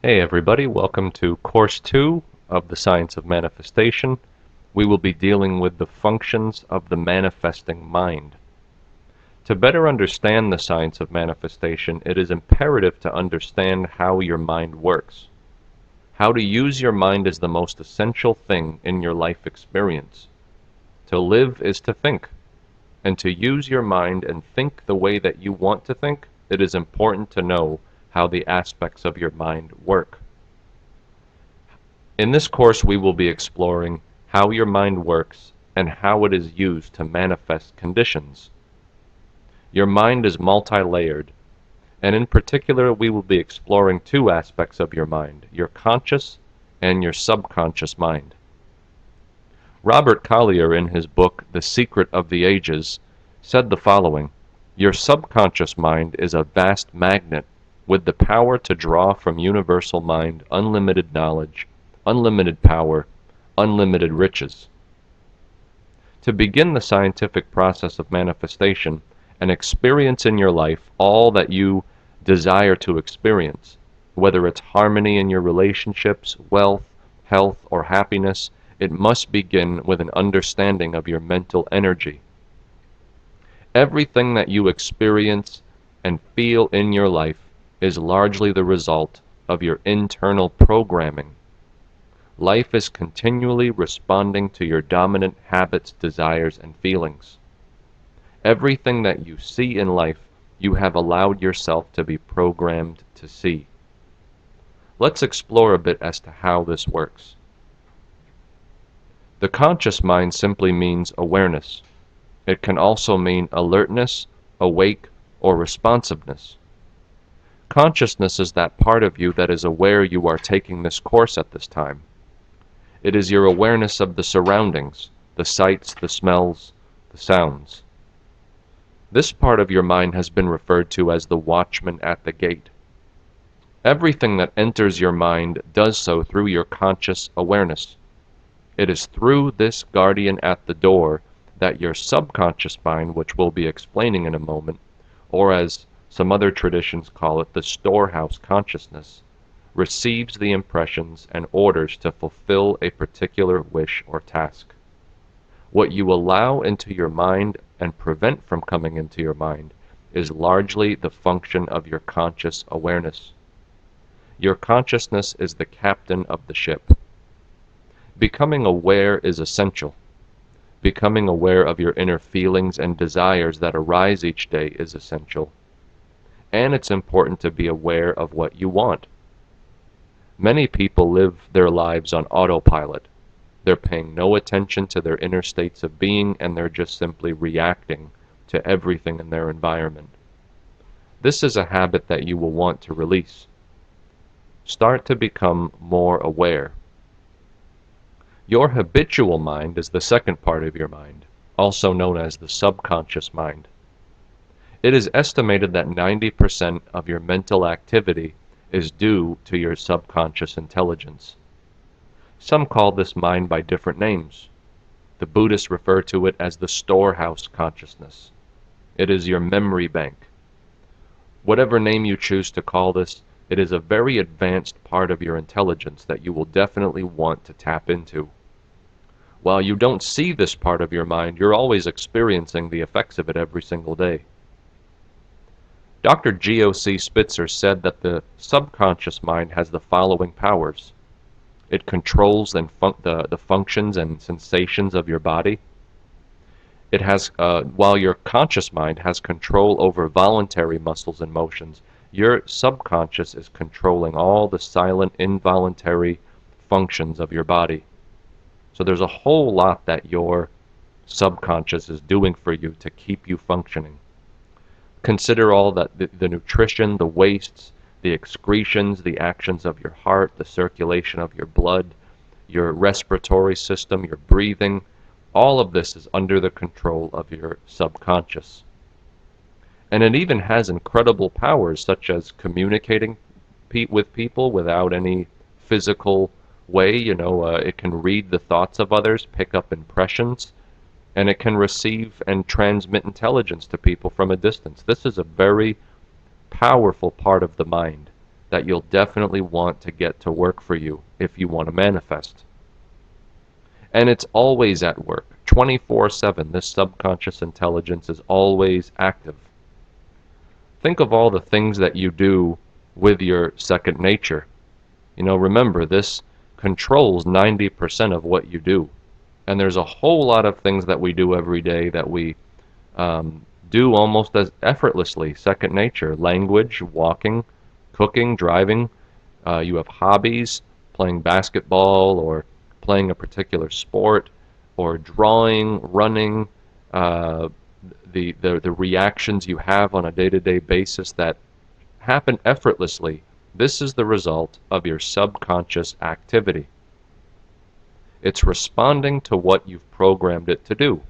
Hey everybody, welcome to Course 2 of the Science of Manifestation. We will be dealing with the functions of the manifesting mind. To better understand the science of manifestation, it is imperative to understand how your mind works. How to use your mind is the most essential thing in your life experience. To live is to think, and to use your mind and think the way that you want to think, it is important to know how the aspects of your mind work. In this course, we will be exploring how your mind works and how it is used to manifest conditions. Your mind is multi-layered, and in particular, we will be exploring two aspects of your mind, your conscious and your subconscious mind. Robert Collier, in his book, The Secret of the Ages, said the following: "Your subconscious mind is a vast magnet with the power to draw from universal mind unlimited knowledge, unlimited power, unlimited riches." To begin the scientific process of manifestation and experience in your life all that you desire to experience, whether it's harmony in your relationships, wealth, health, or happiness, it must begin with an understanding of your mental energy. Everything that you experience and feel in your life is largely the result of your internal programming. Life is continually responding to your dominant habits, desires, and feelings. Everything that you see in life, you have allowed yourself to be programmed to see. Let's explore a bit as to how this works. The conscious mind simply means awareness. It can also mean alertness, awake, or responsiveness. Consciousness is that part of you that is aware you are taking this course at this time. It is your awareness of the surroundings, the sights, the smells, the sounds. This part of your mind has been referred to as the watchman at the gate. Everything that enters your mind does so through your conscious awareness. It is through this guardian at the door that your subconscious mind, which we'll be explaining in a moment, or as some other traditions call it, the storehouse consciousness, receives the impressions and orders to fulfill a particular wish or task. What you allow into your mind and prevent from coming into your mind is largely the function of your conscious awareness. Your consciousness is the captain of the ship. Becoming aware is essential. Becoming aware of your inner feelings and desires that arise each day is essential. And it's important to be aware of what you want. Many people live their lives on autopilot. They're paying no attention to their inner states of being, and they're just simply reacting to everything in their environment. This is a habit that you will want to release. Start to become more aware. Your habitual mind is the second part of your mind, also known as the subconscious mind. It is estimated that 90% of your mental activity is due to your subconscious intelligence. Some call this mind by different names. The Buddhists refer to it as the storehouse consciousness. It is your memory bank. Whatever name you choose to call this, it is a very advanced part of your intelligence that you will definitely want to tap into. While you don't see this part of your mind, you're always experiencing the effects of it every single day. Dr. G.O.C. Spitzer said that the subconscious mind has the following powers. It controls the functions and sensations of your body. It has, while your conscious mind has control over voluntary muscles and motions, your subconscious is controlling all the silent, involuntary functions of your body. So there's a whole lot that your subconscious is doing for you to keep you functioning. Consider all that the nutrition, the wastes, the excretions, the actions of your heart, the circulation of your blood, your respiratory system, your breathing. All of this is under the control of your subconscious. And it even has incredible powers, such as communicating with people without any physical way. It can read the thoughts of others, pick up impressions, and it can receive and transmit intelligence to people from a distance. This is a very powerful part of the mind. that you'll definitely want to get to work for you if you want to manifest. And it's always at work, 24/7. This subconscious intelligence is always active. Think of all the things that you do with your second nature. Remember, this controls 90% of what you do. And there's a whole lot of things that we do every day that we do almost as effortlessly. Second nature, language, walking, cooking, driving. You have hobbies, playing basketball or playing a particular sport, or drawing, running, the reactions you have on a day-to-day basis that happen effortlessly. This is the result of your subconscious activity. It's responding to what you've programmed it to do.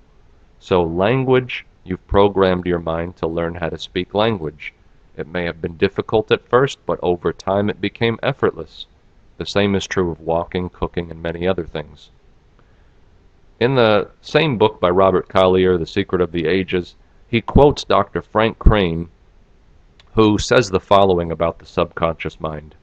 So language, you've programmed your mind to learn how to speak language. It may have been difficult at first, but over time it became effortless. The same is true of walking, cooking, and many other things. In the same book by Robert Collier, The Secret of the Ages, he quotes Dr. Frank Crane, who says the following about the subconscious mind.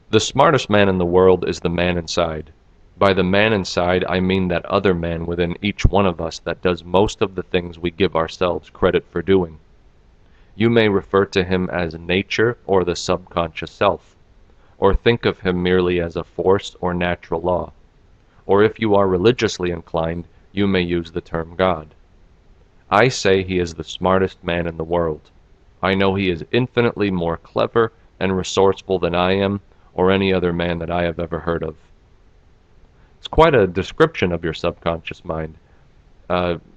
The smartest man in the world is the man inside. By the man inside, I mean that other man within each one of us that does most of the things we give ourselves credit for doing. You may refer to him as nature or the subconscious self, or think of him merely as a force or natural law. Or if you are religiously inclined, you may use the term God. I say he is the smartest man in the world. I know he is infinitely more clever and resourceful than I am, or any other man that I have ever heard of. It's quite a description of your subconscious mind.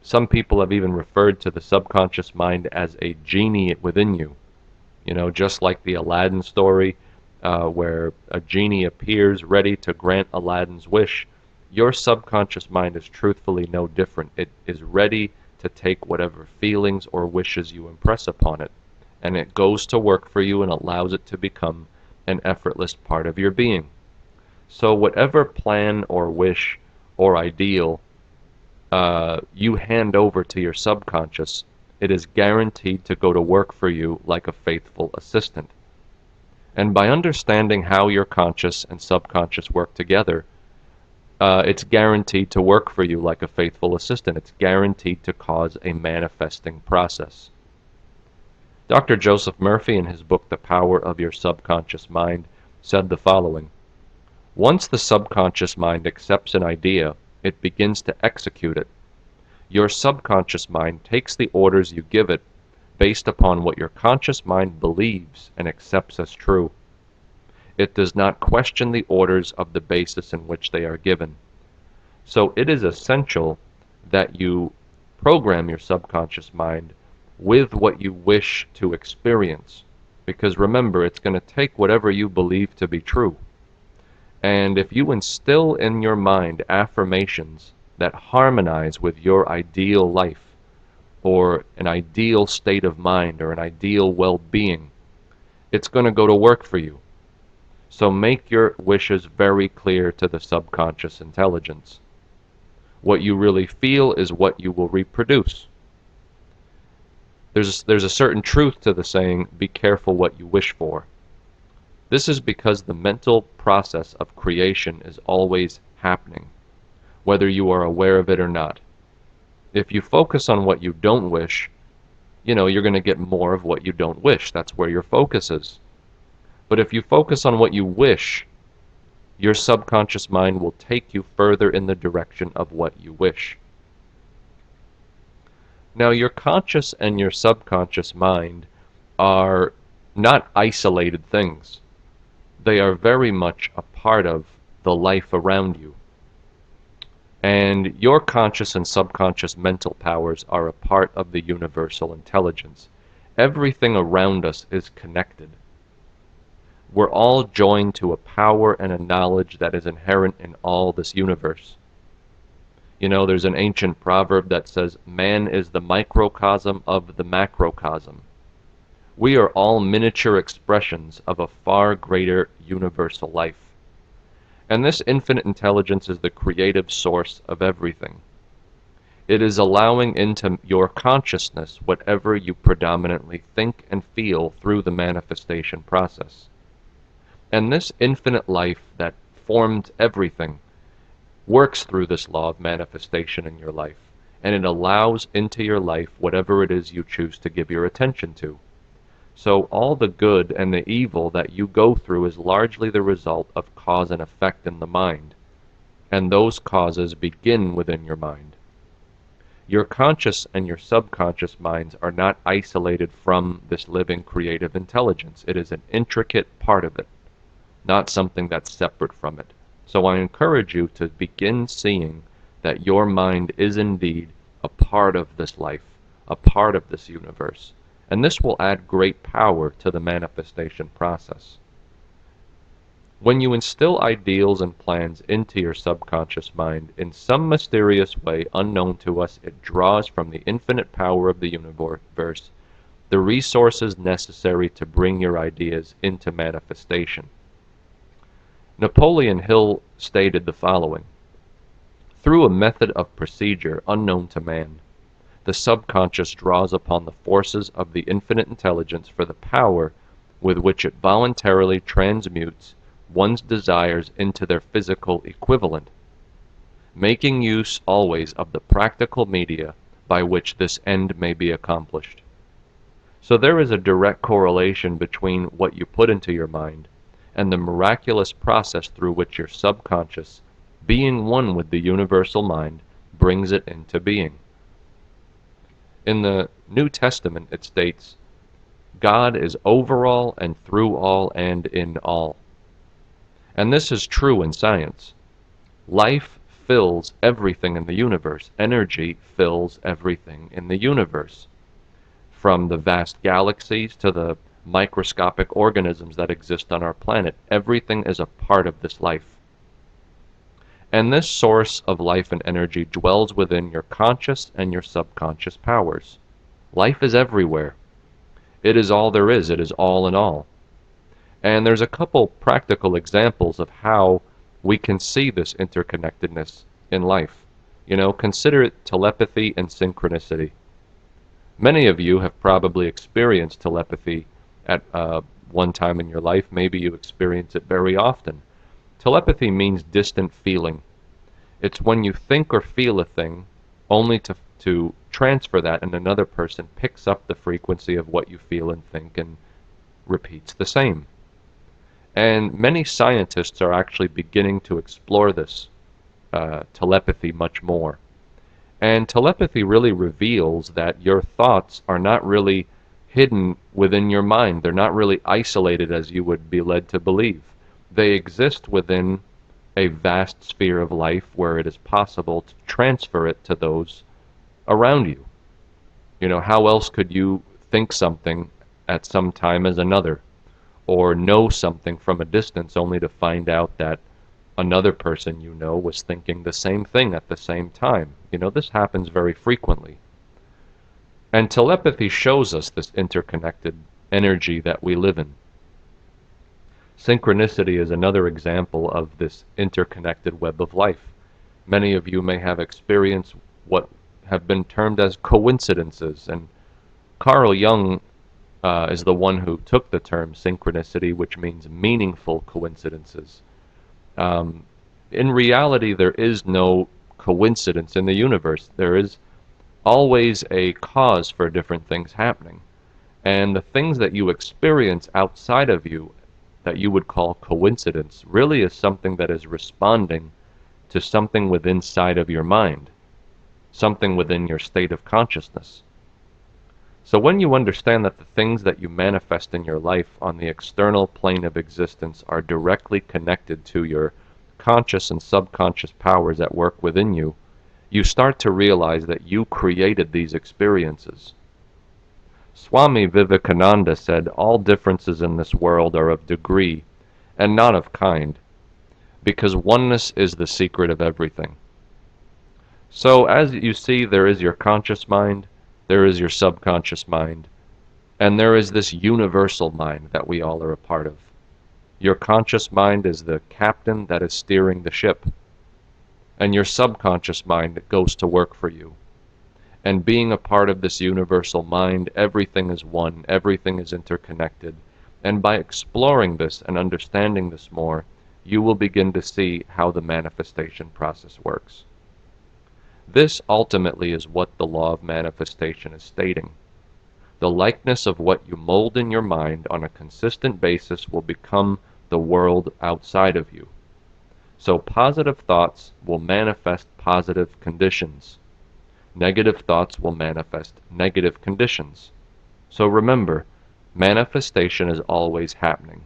Some people have even referred to the subconscious mind as a genie within you. Just like the Aladdin story, where a genie appears ready to grant Aladdin's wish, your subconscious mind is truthfully no different. It is ready to take whatever feelings or wishes you impress upon it, and it goes to work for you and allows it to become an effortless part of your being. So whatever plan or wish or ideal you hand over to your subconscious, it is guaranteed to go to work for you like a faithful assistant. And by understanding how your conscious and subconscious work together, it's guaranteed to work for you like a faithful assistant. It's guaranteed to cause a manifesting process. Dr. Joseph Murphy, in his book The Power of Your Subconscious Mind, said the following: once the subconscious mind accepts an idea, it begins to execute it. Your subconscious mind takes the orders you give it based upon what your conscious mind believes and accepts as true. It does not question the orders of the basis in which they are given. So it is essential that you program your subconscious mind with what you wish to experience. Because remember, it's going to take whatever you believe to be true. And if you instill in your mind affirmations that harmonize with your ideal life, or an ideal state of mind, or an ideal well-being, it's going to go to work for you. So make your wishes very clear to the subconscious intelligence. What you really feel is what you will reproduce. There's a certain truth to the saying, be careful what you wish for. This is because the mental process of creation is always happening, whether you are aware of it or not. If you focus on what you don't wish, you're going to get more of what you don't wish. That's where your focus is. But if you focus on what you wish, your subconscious mind will take you further in the direction of what you wish. Now, your conscious and your subconscious mind are not isolated things. They are very much a part of the life around you. And your conscious and subconscious mental powers are a part of the universal intelligence. Everything around us is connected. We're all joined to a power and a knowledge that is inherent in all this universe. There's an ancient proverb that says, man is the microcosm of the macrocosm. We are all miniature expressions of a far greater universal life. And this infinite intelligence is the creative source of everything. It is allowing into your consciousness whatever you predominantly think and feel through the manifestation process. And this infinite life that formed everything works through this law of manifestation in your life, and it allows into your life whatever it is you choose to give your attention to. So all the good and the evil that you go through is largely the result of cause and effect in the mind, and those causes begin within your mind. Your conscious and your subconscious minds are not isolated from this living creative intelligence. It is an intricate part of it, not something that's separate from it. So I encourage you to begin seeing that your mind is indeed a part of this life, a part of this universe. And this will add great power to the manifestation process. When you instill ideals and plans into your subconscious mind, in some mysterious way unknown to us, it draws from the infinite power of the universe the resources necessary to bring your ideas into manifestation. Napoleon Hill stated the following: "Through a method of procedure unknown to man, the subconscious draws upon the forces of the infinite intelligence for the power with which it voluntarily transmutes one's desires into their physical equivalent, making use always of the practical media by which this end may be accomplished." So there is a direct correlation between what you put into your mind and the miraculous process through which your subconscious, being one with the universal mind, brings it into being. In the New Testament it states, "God is over all and through all and in all." And this is true in science. Life fills everything in the universe. Energy fills everything in the universe. From the vast galaxies to the microscopic organisms that exist on our planet, everything is a part of this life. And this source of life and energy dwells within your conscious and your subconscious powers. Life is everywhere. It is all there is. It is all in all. And there's a couple practical examples of how we can see this interconnectedness in life. Consider it telepathy and synchronicity. Many of you have probably experienced telepathy at one time in your life. Maybe you experience it very often. Telepathy means distant feeling. It's when you think or feel a thing only to transfer that, and another person picks up the frequency of what you feel and think and repeats the same. And many scientists are actually beginning to explore this telepathy much more. And telepathy really reveals that your thoughts are not really hidden within your mind. They're not really isolated as you would be led to believe. They exist within a vast sphere of life where it is possible to transfer it to those around you. How else could you think something at some time as another, or know something from a distance only to find out that another person was thinking the same thing at the same time? This happens very frequently. And telepathy shows us this interconnected energy that we live in. Synchronicity is another example of this interconnected web of life. Many of you may have experienced what have been termed as coincidences, and Carl Jung is the one who took the term synchronicity, which means meaningful coincidences. In reality, there is no coincidence in the universe. There is always a cause for different things happening. And the things that you experience outside of you that you would call coincidence really is something that is responding to something within inside of your mind, something within your state of consciousness. So when you understand that the things that you manifest in your life on the external plane of existence are directly connected to your conscious and subconscious powers at work within you, you start to realize that you created these experiences. Swami Vivekananda said, "All differences in this world are of degree and not of kind, because oneness is the secret of everything." So as you see, there is your conscious mind, there is your subconscious mind, and there is this universal mind that we all are a part of. Your conscious mind is the captain that is steering the ship, and your subconscious mind goes to work for you. And being a part of this universal mind, everything is one, everything is interconnected. And by exploring this and understanding this more, you will begin to see how the manifestation process works. This ultimately is what the law of manifestation is stating. The likeness of what you mold in your mind on a consistent basis will become the world outside of you. So positive thoughts will manifest positive conditions. Negative thoughts will manifest negative conditions. So remember, manifestation is always happening.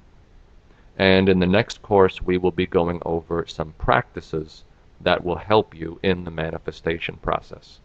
And in the next course, we will be going over some practices that will help you in the manifestation process.